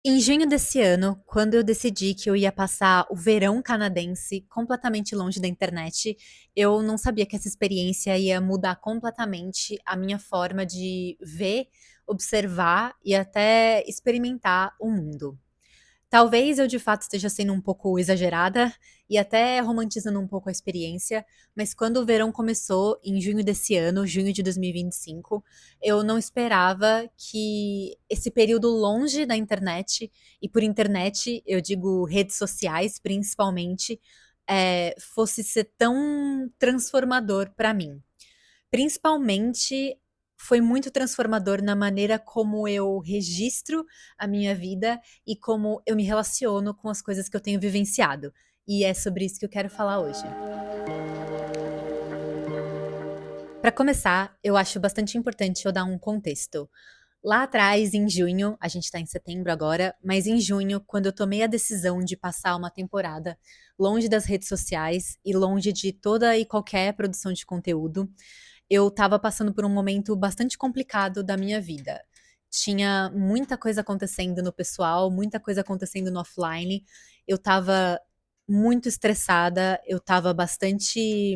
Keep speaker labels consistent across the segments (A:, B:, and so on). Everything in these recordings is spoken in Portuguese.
A: Em junho desse ano, quando eu decidi que eu ia passar o verão canadense completamente longe da internet, eu não sabia que essa experiência ia mudar completamente a minha forma de ver, observar e até experimentar o mundo. Talvez eu de fato esteja sendo um pouco exagerada e até romantizando um pouco a experiência, mas quando o verão começou, em junho desse ano, junho de 2025, eu não esperava que esse período longe da internet, e por internet eu digo redes sociais principalmente, fosse ser tão transformador para mim. Principalmente, foi muito transformador na maneira como eu registro a minha vida e como eu me relaciono com as coisas que eu tenho vivenciado. E é sobre isso que eu quero falar hoje. Para começar, eu acho bastante importante eu dar um contexto. Lá atrás, em junho, a gente está em setembro agora, mas em junho, quando eu tomei a decisão de passar uma temporada longe das redes sociais e longe de toda e qualquer produção de conteúdo, eu estava passando por um momento bastante complicado da minha vida. Tinha muita coisa acontecendo no pessoal, muita coisa acontecendo no offline. Eu estava muito estressada, eu estava bastante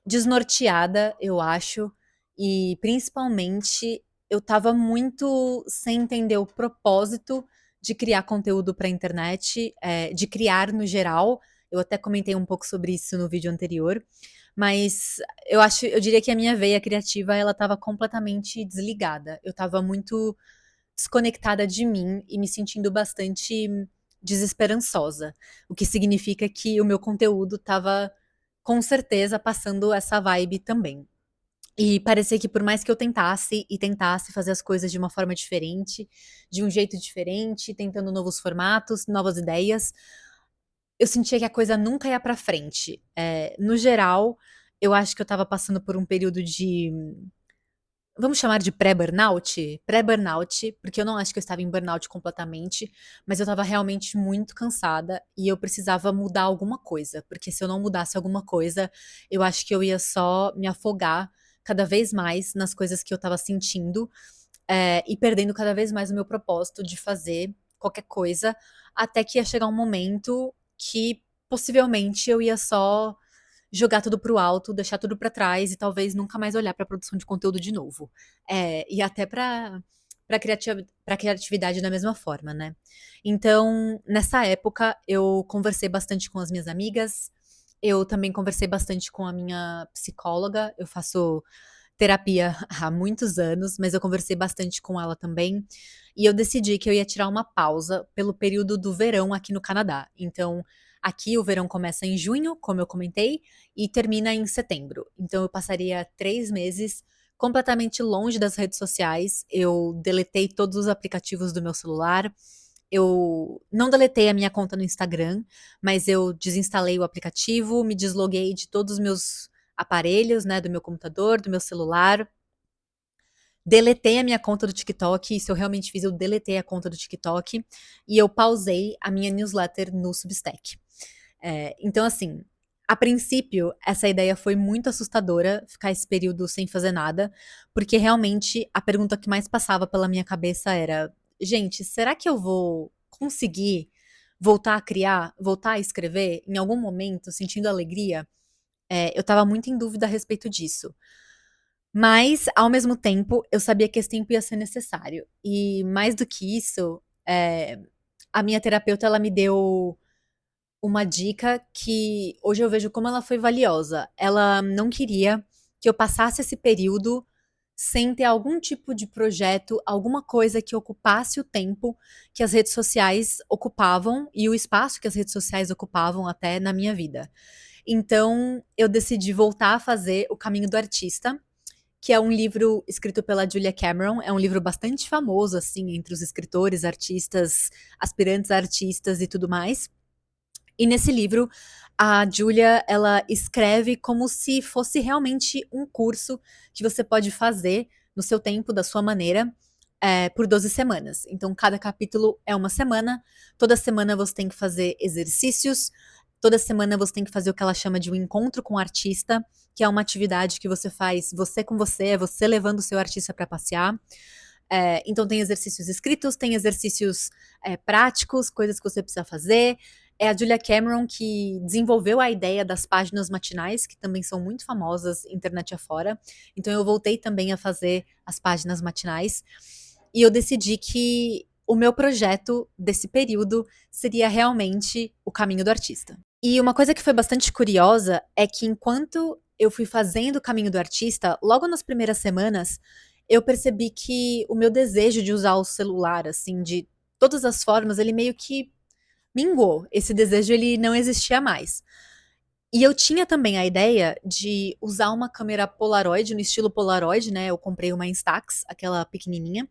A: desnorteada, eu acho, e principalmente eu estava muito sem entender o propósito de criar conteúdo para a internet, de criar no geral. Eu até comentei um pouco sobre isso no vídeo anterior, mas eu diria que a minha veia criativa ela estava completamente desligada. Eu estava muito desconectada de mim e me sentindo bastante desesperançosa, o que significa que o meu conteúdo estava com certeza passando essa vibe também. E parecia que por mais que eu tentasse e tentasse fazer as coisas de uma forma diferente, de um jeito diferente, tentando novos formatos, novas ideias, eu sentia que a coisa nunca ia pra frente. No geral, eu acho que eu estava passando por um período de, vamos chamar de pré-burnout? Pré-burnout, porque eu não acho que eu estava em burnout completamente, mas eu estava realmente muito cansada e eu precisava mudar alguma coisa, porque se eu não mudasse alguma coisa, eu acho que eu ia só me afogar cada vez mais nas coisas que eu estava sentindo, e perdendo cada vez mais o meu propósito de fazer qualquer coisa, até que ia chegar um momento que possivelmente eu ia só jogar tudo pro alto, deixar tudo pra trás e talvez nunca mais olhar pra produção de conteúdo de novo. E até pra criatividade da mesma forma, né. Então, nessa época, eu conversei bastante com as minhas amigas, eu também conversei bastante com a minha psicóloga, eu faço terapia há muitos anos, mas eu conversei bastante com ela também, e eu decidi que eu ia tirar uma pausa pelo período do verão aqui no Canadá. Então, aqui o verão começa em junho, como eu comentei, e termina em setembro. Então eu passaria 3 meses completamente longe das redes sociais, eu deletei todos os aplicativos do meu celular, eu não deletei a minha conta no Instagram, mas eu desinstalei o aplicativo, me desloguei de todos os meus aparelhos, né, do meu computador, do meu celular. Deletei a minha conta do TikTok, isso eu realmente fiz, eu deletei a conta do TikTok e eu pausei a minha newsletter no Substack. Então, assim, a princípio, essa ideia foi muito assustadora, ficar esse período sem fazer nada, porque realmente a pergunta que mais passava pela minha cabeça era: gente, será que eu vou conseguir voltar a criar, voltar a escrever em algum momento, sentindo alegria? Eu estava muito em dúvida a respeito disso. Mas, ao mesmo tempo, eu sabia que esse tempo ia ser necessário. E mais do que isso, a minha terapeuta ela me deu uma dica que hoje eu vejo como ela foi valiosa. Ela não queria que eu passasse esse período sem ter algum tipo de projeto, alguma coisa que ocupasse o tempo que as redes sociais ocupavam e o espaço que as redes sociais ocupavam até na minha vida. Então, eu decidi voltar a fazer O Caminho do Artista, que é um livro escrito pela Julia Cameron, é um livro bastante famoso, assim, entre os escritores, artistas, aspirantes a artistas e tudo mais. E nesse livro, a Julia, ela escreve como se fosse realmente um curso que você pode fazer no seu tempo, da sua maneira, por 12 semanas. Então, cada capítulo é uma semana, toda semana você tem que fazer exercícios, toda semana você tem que fazer o que ela chama de um encontro com o artista, que é uma atividade que você faz você com você, é você levando o seu artista para passear. Então tem exercícios escritos, tem exercícios práticos, coisas que você precisa fazer. É a Julia Cameron que desenvolveu a ideia das páginas matinais, que também são muito famosas internet afora. Então eu voltei também a fazer as páginas matinais. E eu decidi que o meu projeto desse período seria realmente o caminho do artista. E uma coisa que foi bastante curiosa é que enquanto eu fui fazendo o caminho do artista, logo nas primeiras semanas, eu percebi que o meu desejo de usar o celular, assim, de todas as formas, ele meio que minguou. Esse desejo, ele não existia mais. E eu tinha também a ideia de usar uma câmera Polaroid, no estilo Polaroid, né? Eu comprei uma Instax, aquela pequenininha,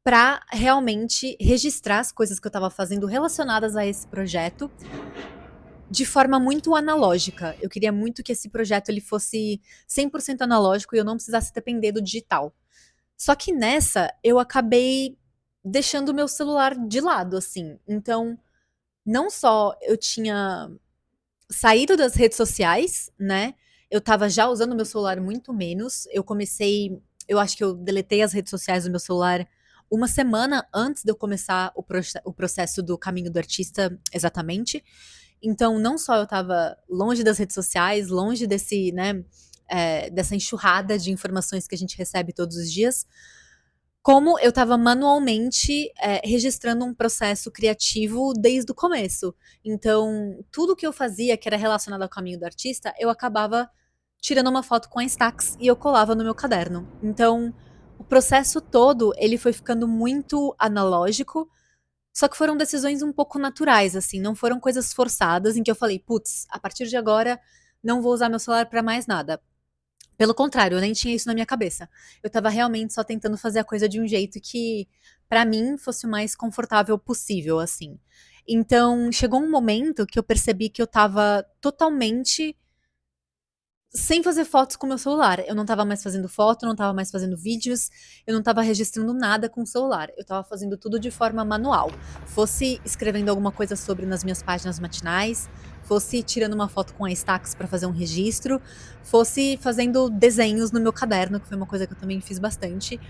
A: para realmente registrar as coisas que eu estava fazendo relacionadas a esse projeto de forma muito analógica. Eu queria muito que esse projeto ele fosse 100% analógico e eu não precisasse depender do digital. Só que nessa eu acabei deixando o meu celular de lado, assim. Então, não só eu tinha saído das redes sociais, né? Eu tava já usando o meu celular muito menos. Eu acho que eu deletei as redes sociais do meu celular uma semana antes de eu começar o processo do caminho do artista exatamente. Então, não só eu estava longe das redes sociais, longe desse, né, dessa enxurrada de informações que a gente recebe todos os dias, como eu estava manualmente registrando um processo criativo desde o começo. Então, tudo que eu fazia que era relacionado ao caminho do artista, eu acabava tirando uma foto com a Instax e eu colava no meu caderno. Então, o processo todo, ele foi ficando muito analógico, só que foram decisões um pouco naturais, assim, não foram coisas forçadas em que eu falei, putz, a partir de agora não vou usar meu celular para mais nada. Pelo contrário, eu nem tinha isso na minha cabeça. Eu estava realmente só tentando fazer a coisa de um jeito que, para mim, fosse o mais confortável possível, assim. Então, chegou um momento que eu percebi que eu estava totalmente sem fazer fotos com o meu celular. Eu não estava mais fazendo foto, não estava mais fazendo vídeos, eu não estava registrando nada com o celular. Eu estava fazendo tudo de forma manual. Fosse escrevendo alguma coisa sobre nas minhas páginas matinais, fosse tirando uma foto com a Stax para fazer um registro, fosse fazendo desenhos no meu caderno, que foi uma coisa que eu também fiz bastante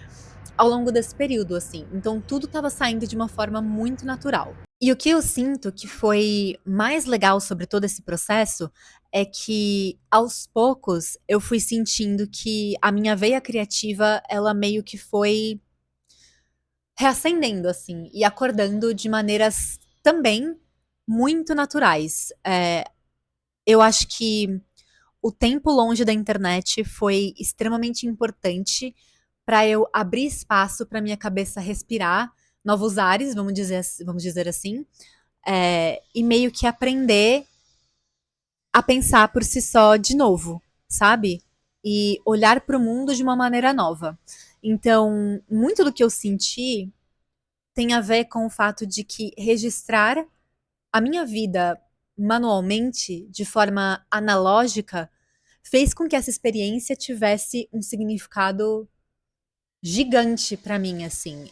A: ao longo desse período, assim. Então tudo estava saindo de uma forma muito natural. E o que eu sinto que foi mais legal sobre todo esse processo é que, aos poucos, eu fui sentindo que a minha veia criativa, ela meio que foi reacendendo, assim, e acordando de maneiras também muito naturais. Eu acho que o tempo longe da internet foi extremamente importante para eu abrir espaço para minha cabeça respirar novos ares, vamos dizer assim, e meio que aprender a pensar por si só de novo, sabe? E olhar para o mundo de uma maneira nova. Então, muito do que eu senti tem a ver com o fato de que registrar a minha vida manualmente, de forma analógica, fez com que essa experiência tivesse um significado gigante pra mim, assim.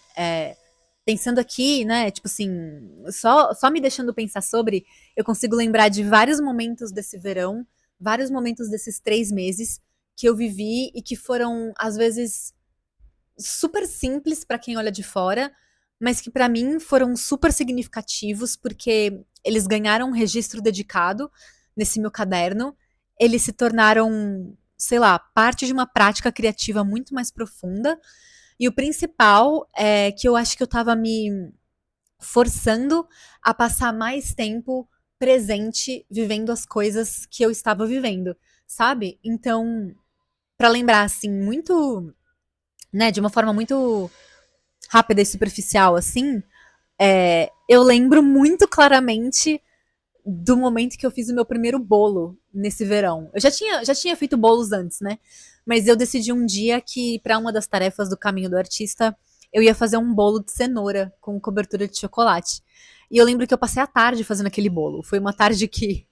A: Pensando aqui, né, tipo assim, só me deixando pensar sobre, eu consigo lembrar de vários momentos desse verão, vários momentos desses 3 meses que eu vivi e que foram, às vezes, super simples pra quem olha de fora, mas que pra mim foram super significativos porque eles ganharam um registro dedicado nesse meu caderno, eles se tornaram, sei lá, parte de uma prática criativa muito mais profunda. E o principal é que eu acho que eu estava me forçando a passar mais tempo presente vivendo as coisas que eu estava vivendo, sabe? Então, pra lembrar assim, muito, né, de uma forma muito rápida e superficial assim, eu lembro muito claramente do momento que eu fiz o meu primeiro bolo nesse verão. Eu já tinha feito bolos antes, né? Mas eu decidi um dia que, para uma das tarefas do caminho do artista, eu ia fazer um bolo de cenoura com cobertura de chocolate. E eu lembro que eu passei a tarde fazendo aquele bolo. Foi uma tarde que,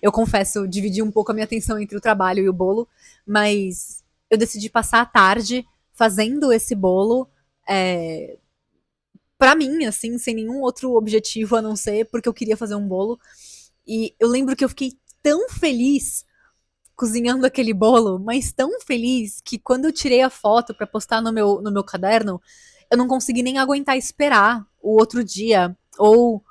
A: eu confesso, dividi um pouco a minha atenção entre o trabalho e o bolo, mas eu decidi passar a tarde fazendo esse bolo pra mim, assim, sem nenhum outro objetivo a não ser porque eu queria fazer um bolo. E eu lembro que eu fiquei tão feliz cozinhando aquele bolo, mas tão feliz que quando eu tirei a foto pra postar no meu caderno, eu não consegui nem aguentar esperar o outro dia ou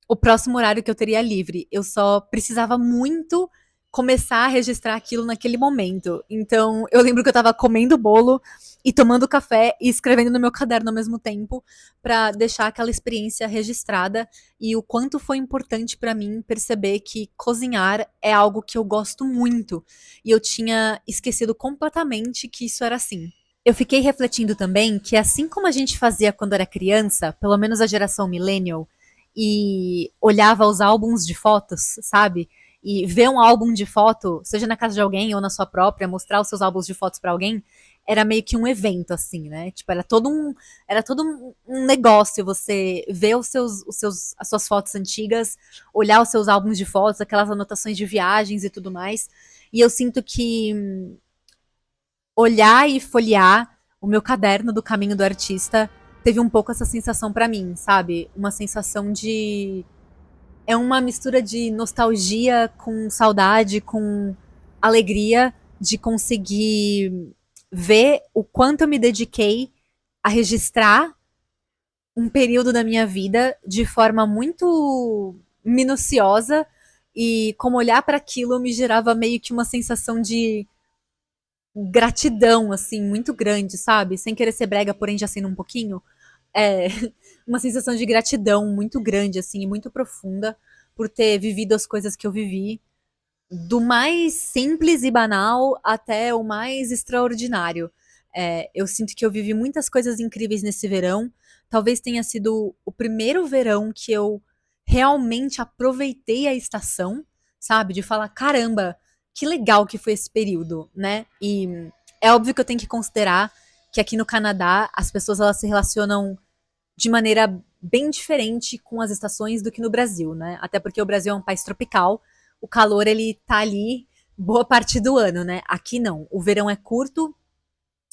A: o próximo horário que eu teria livre. Eu só precisava muito começar a registrar aquilo naquele momento. Então, eu lembro que eu estava comendo bolo e tomando café e escrevendo no meu caderno ao mesmo tempo para deixar aquela experiência registrada e o quanto foi importante para mim perceber que cozinhar é algo que eu gosto muito e eu tinha esquecido completamente que isso era assim. Eu fiquei refletindo também que assim como a gente fazia quando era criança, pelo menos a geração millennial, e olhava os álbuns de fotos, sabe? E ver um álbum de foto, seja na casa de alguém ou na sua própria, mostrar os seus álbuns de fotos pra alguém, era meio que um evento, assim, né? Tipo, era todo um negócio você ver as suas fotos antigas, olhar os seus álbuns de fotos, aquelas anotações de viagens e tudo mais. E eu sinto que olhar e folhear o meu caderno do Caminho do Artista teve um pouco essa sensação pra mim, sabe? Uma sensação de é uma mistura de nostalgia com saudade, com alegria de conseguir ver o quanto eu me dediquei a registrar um período da minha vida de forma muito minuciosa e como olhar para aquilo me gerava meio que uma sensação de gratidão, assim, muito grande, sabe? Sem querer ser brega, porém já sendo um pouquinho. É, uma sensação de gratidão muito grande, assim, e muito profunda por ter vivido as coisas que eu vivi, do mais simples e banal até o mais extraordinário. Eu sinto que eu vivi muitas coisas incríveis nesse verão. Talvez tenha sido o primeiro verão que eu realmente aproveitei a estação, sabe? De falar, caramba, que legal que foi esse período, né? E é óbvio que eu tenho que considerar que aqui no Canadá as pessoas elas se relacionam de maneira bem diferente com as estações do que no Brasil, né? Até porque o Brasil é um país tropical, o calor ele tá ali boa parte do ano, né? Aqui não. O verão é curto,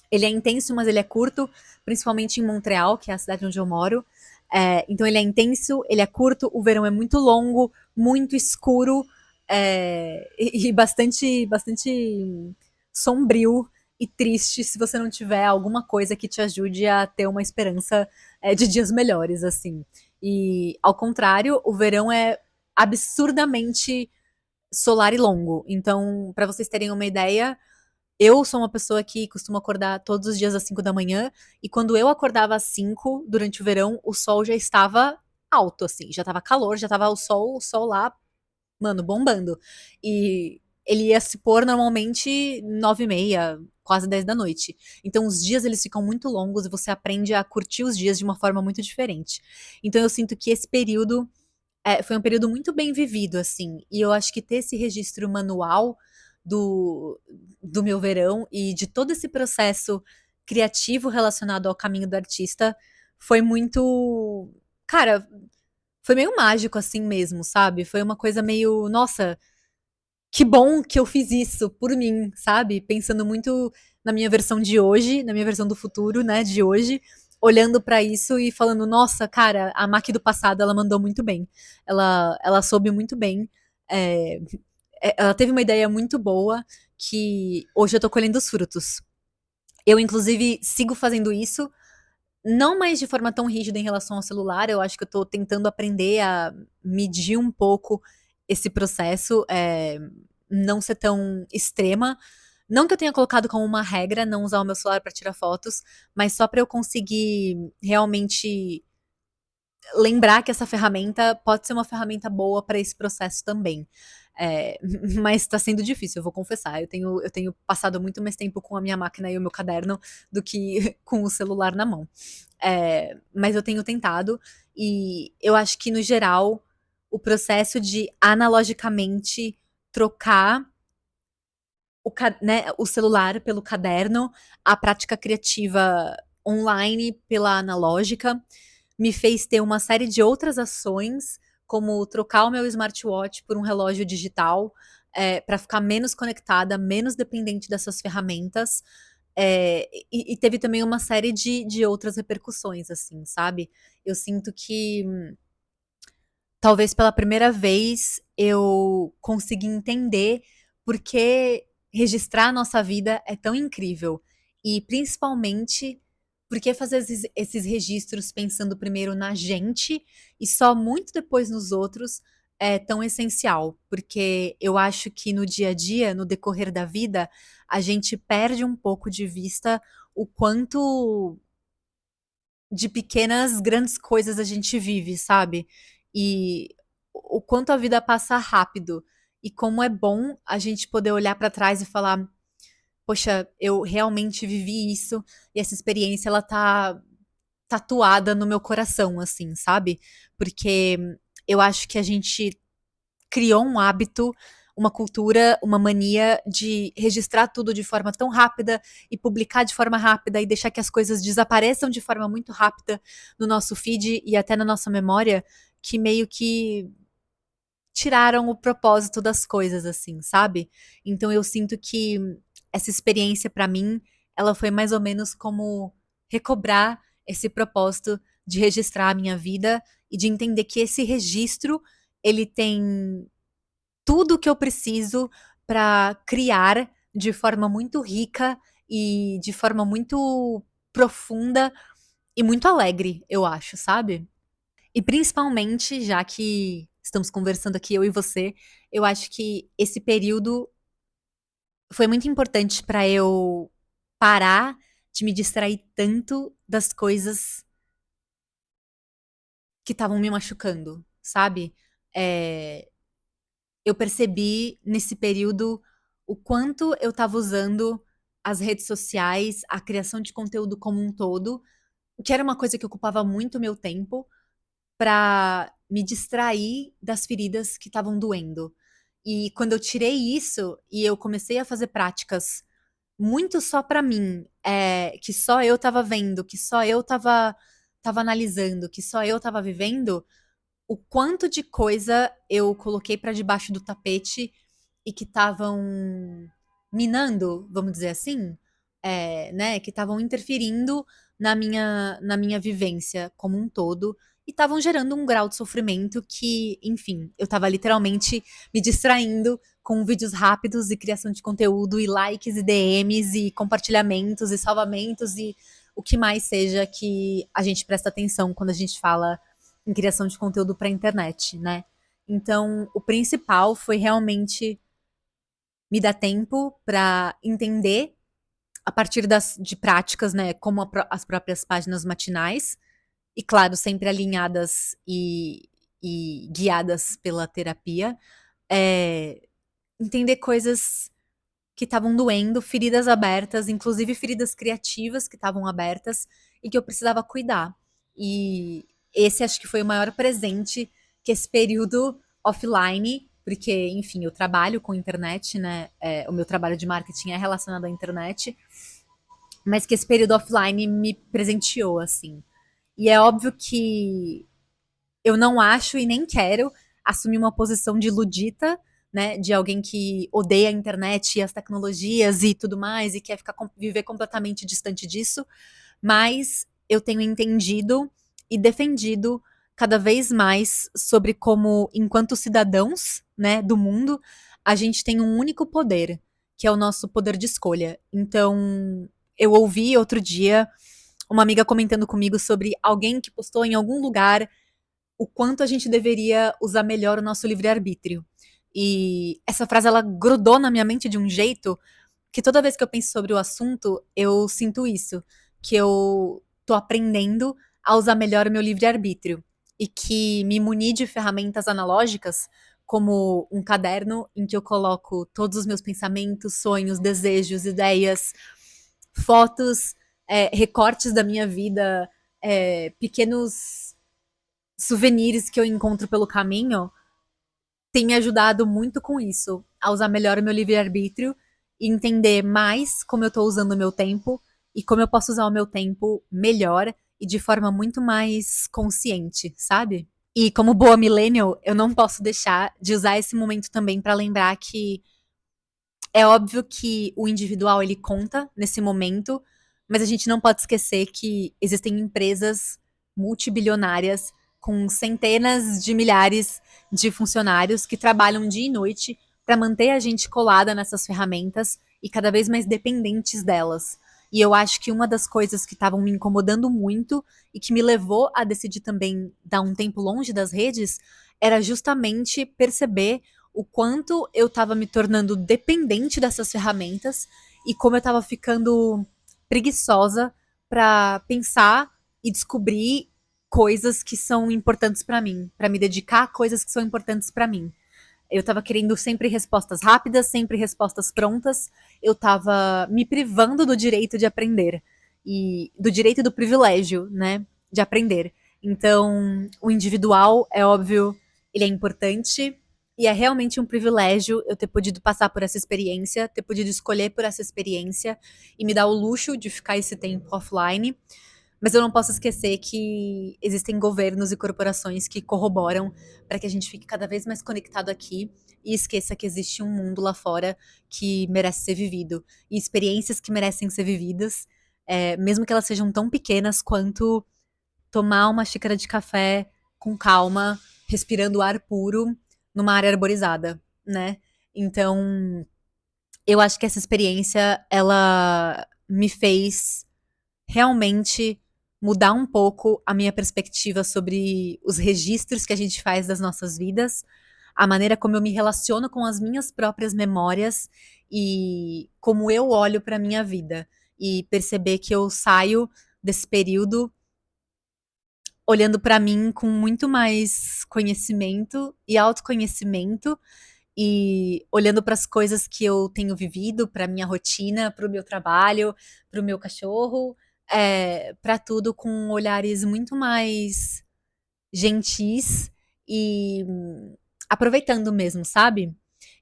A: ele é intenso, mas ele é curto, principalmente em Montreal, que é a cidade onde eu moro. Então ele é intenso, ele é curto, o verão é muito longo, muito escuro e bastante sombrio e triste se você não tiver alguma coisa que te ajude a ter uma esperança de dias melhores, assim. E ao contrário, o verão é absurdamente solar e longo. Então, para vocês terem uma ideia, eu sou uma pessoa que costuma acordar todos os dias às 5 da manhã, e quando eu acordava às 5 durante o verão, o sol já estava alto, assim, já estava calor, já estava o sol lá, mano, bombando. E ele ia se pôr normalmente 9h30, quase 10 da noite. Então os dias eles ficam muito longos e você aprende a curtir os dias de uma forma muito diferente. Então eu sinto que esse período foi um período muito bem vivido, assim. E eu acho que ter esse registro manual do, do meu verão e de todo esse processo criativo relacionado ao caminho do artista foi muito. Cara, foi meio mágico, assim mesmo, sabe? Foi uma coisa meio. Nossa, que bom que eu fiz isso por mim, sabe? Pensando muito na minha versão de hoje, na minha versão do futuro, né, de hoje, olhando pra isso e falando, nossa, cara, a Maki do passado, ela mandou muito bem. Ela soube muito bem. é, Ela teve uma ideia muito boa que hoje eu tô colhendo os frutos. Eu, inclusive, sigo fazendo isso, não mais de forma tão rígida em relação ao celular, eu acho que eu tô tentando aprender a medir um pouco esse processo, não ser tão extrema. Não que eu tenha colocado como uma regra não usar o meu celular para tirar fotos, mas só para eu conseguir realmente lembrar que essa ferramenta pode ser uma ferramenta boa para esse processo também. É, mas está sendo difícil, eu vou confessar. Eu tenho passado muito mais tempo com a minha máquina e o meu caderno do que com o celular na mão. Mas eu tenho tentado, e eu acho que, no geral, o processo de analogicamente trocar o celular pelo caderno, a prática criativa online pela analógica, me fez ter uma série de outras ações, como trocar o meu smartwatch por um relógio digital, para ficar menos conectada, menos dependente dessas ferramentas. E teve também uma série de outras repercussões, assim, sabe? Eu sinto que talvez pela primeira vez eu consegui entender porque registrar a nossa vida é tão incrível. E principalmente porque fazer esses registros pensando primeiro na gente e só muito depois nos outros é tão essencial. Porque eu acho que no dia a dia, no decorrer da vida, a gente perde um pouco de vista o quanto de pequenas, grandes coisas a gente vive, sabe? E o quanto a vida passa rápido. E como é bom a gente poder olhar para trás e falar: poxa, eu realmente vivi isso, e essa experiência ela tá tatuada no meu coração, assim, sabe? Porque eu acho que a gente criou um hábito, uma cultura, uma mania de registrar tudo de forma tão rápida e publicar de forma rápida e deixar que as coisas desapareçam de forma muito rápida no nosso feed e até na nossa memória, que meio que tiraram o propósito das coisas, assim, sabe? Então eu sinto que essa experiência pra mim, ela foi mais ou menos como recobrar esse propósito de registrar a minha vida e de entender que esse registro ele tem tudo que eu preciso para criar de forma muito rica e de forma muito profunda e muito alegre, eu acho, sabe? E principalmente, já que estamos conversando aqui, eu e você, eu acho que esse período foi muito importante para eu parar de me distrair tanto das coisas que estavam me machucando, sabe? É, eu percebi nesse período o quanto eu estava usando as redes sociais, a criação de conteúdo como um todo, que era uma coisa que ocupava muito meu tempo, para me distrair das feridas que estavam doendo. E quando eu tirei isso e eu comecei a fazer práticas muito só para mim, que só eu estava vendo, que só eu estava analisando, que só eu estava vivendo, o quanto de coisa eu coloquei para debaixo do tapete e que estavam minando, vamos dizer assim, né, que estavam interferindo na minha vivência como um todo e estavam gerando um grau de sofrimento que, enfim, eu estava literalmente me distraindo com vídeos rápidos e criação de conteúdo e likes e DMs e compartilhamentos e salvamentos e o que mais seja que a gente presta atenção quando a gente fala em criação de conteúdo para a internet, né? Então, o principal foi realmente me dar tempo para entender a partir de práticas, né, como as próprias páginas matinais, e claro, sempre alinhadas e guiadas pela terapia, é, entender coisas que estavam doendo, feridas abertas, inclusive feridas criativas que estavam abertas e que eu precisava cuidar. E esse acho que foi o maior presente que esse período offline, porque, enfim, eu trabalho com internet, né? O meu trabalho de marketing é relacionado à internet, mas que esse período offline me presenteou, assim. E é óbvio que eu não acho e nem quero assumir uma posição de ludita, né, de alguém que odeia a internet e as tecnologias e tudo mais e quer viver completamente distante disso, mas eu tenho entendido e defendido cada vez mais sobre como, enquanto cidadãos, né, do mundo, a gente tem um único poder, que é o nosso poder de escolha. Então, eu ouvi outro dia uma amiga comentando comigo sobre alguém que postou em algum lugar o quanto a gente deveria usar melhor o nosso livre-arbítrio. E essa frase ela grudou na minha mente de um jeito que toda vez que eu penso sobre o assunto, eu sinto isso, que eu tô aprendendo a usar melhor o meu livre-arbítrio e que me munir de ferramentas analógicas, como um caderno em que eu coloco todos os meus pensamentos, sonhos, desejos, ideias, fotos, recortes da minha vida, pequenos souvenirs que eu encontro pelo caminho, tem me ajudado muito com isso, a usar melhor o meu livre-arbítrio e entender mais como eu tô usando o meu tempo e como eu posso usar o meu tempo melhor e de forma muito mais consciente, sabe? E como boa millennial, eu não posso deixar de usar esse momento também para lembrar que é óbvio que o individual ele conta nesse momento, mas a gente não pode esquecer que existem empresas multibilionárias com centenas de milhares de funcionários que trabalham dia e noite para manter a gente colada nessas ferramentas e cada vez mais dependentes delas. E eu acho que uma das coisas que estavam me incomodando muito e que me levou a decidir também dar um tempo longe das redes era justamente perceber o quanto eu estava me tornando dependente dessas ferramentas e como eu estava ficando preguiçosa para pensar e descobrir coisas que são importantes para mim, para me dedicar a coisas que são importantes para mim. Eu estava querendo sempre respostas rápidas, sempre respostas prontas. Eu estava me privando do direito de aprender e do direito e do privilégio, né, de aprender. Então, o individual é óbvio, ele é importante e é realmente um privilégio eu ter podido passar por essa experiência, ter podido escolher por essa experiência e me dar o luxo de ficar esse tempo offline. Mas eu não posso esquecer que existem governos e corporações que corroboram para que a gente fique cada vez mais conectado aqui e esqueça que existe um mundo lá fora que merece ser vivido e experiências que merecem ser vividas, mesmo que elas sejam tão pequenas quanto tomar uma xícara de café com calma, respirando ar puro numa área arborizada, né? Então, eu acho que essa experiência ela me fez realmente mudar um pouco a minha perspectiva sobre os registros que a gente faz das nossas vidas, a maneira como eu me relaciono com as minhas próprias memórias e como eu olho para minha vida e perceber que eu saio desse período olhando para mim com muito mais conhecimento e autoconhecimento e olhando para as coisas que eu tenho vivido, para minha rotina, para o meu trabalho, para o meu cachorro, para tudo com olhares muito mais gentis e aproveitando mesmo, sabe?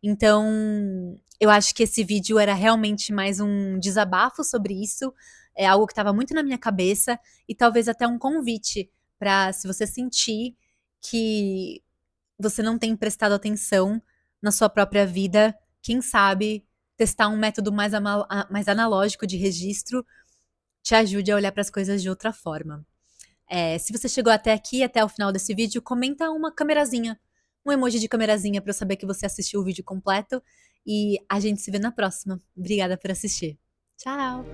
A: Então, eu acho que esse vídeo era realmente mais um desabafo sobre isso, é algo que estava muito na minha cabeça e talvez até um convite para, se você sentir que você não tem prestado atenção na sua própria vida, quem sabe testar um método mais analógico de registro te ajude a olhar para as coisas de outra forma. Se você chegou até aqui, até o final desse vídeo, comenta uma camerazinha, um emoji de camerazinha para eu saber que você assistiu o vídeo completo. E a gente se vê na próxima. Obrigada por assistir. Tchau!